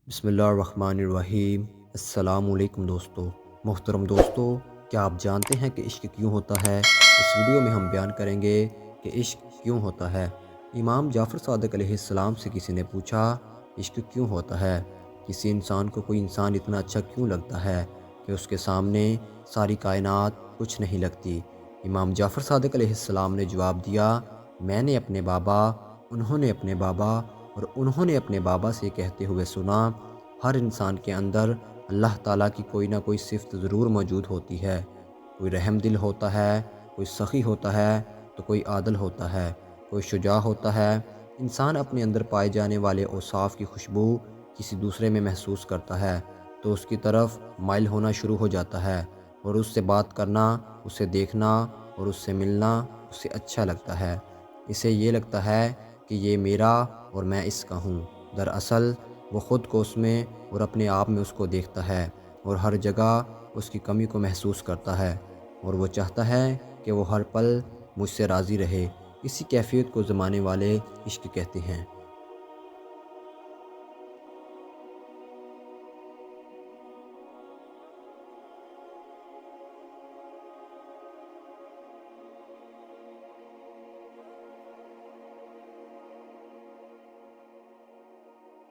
بسم اللہ الرحمن الرحیم۔ السلام علیکم دوستو۔ محترم دوستو، کیا آپ جانتے ہیں کہ عشق کیوں ہوتا ہے؟ اس ویڈیو میں ہم بیان کریں گے کہ عشق کیوں ہوتا ہے۔ امام جعفر صادق علیہ السلام سے کسی نے پوچھا، عشق کیوں ہوتا ہے؟ کسی انسان کو کوئی انسان اتنا اچھا کیوں لگتا ہے کہ اس کے سامنے ساری کائنات کچھ نہیں لگتی؟ امام جعفر صادق علیہ السلام نے جواب دیا، میں نے اپنے بابا، انہوں نے اپنے بابا اور انہوں نے اپنے بابا سے کہتے ہوئے سنا، ہر انسان کے اندر اللہ تعالیٰ کی کوئی نہ کوئی صفت ضرور موجود ہوتی ہے۔ کوئی رحم دل ہوتا ہے، کوئی سخی ہوتا ہے، تو کوئی عادل ہوتا ہے، کوئی شجاع ہوتا ہے۔ انسان اپنے اندر پائے جانے والے اوصاف کی خوشبو کسی دوسرے میں محسوس کرتا ہے تو اس کی طرف مائل ہونا شروع ہو جاتا ہے، اور اس سے بات کرنا، اسے دیکھنا اور اس سے ملنا اسے اچھا لگتا ہے۔ اسے یہ لگتا ہے کہ یہ میرا اور میں اس کا ہوں۔ دراصل وہ خود کو اس میں اور اپنے آپ میں اس کو دیکھتا ہے اور ہر جگہ اس کی کمی کو محسوس کرتا ہے، اور وہ چاہتا ہے کہ وہ ہر پل مجھ سے راضی رہے۔ اسی کیفیت کو زمانے والے عشق کہتے ہیں۔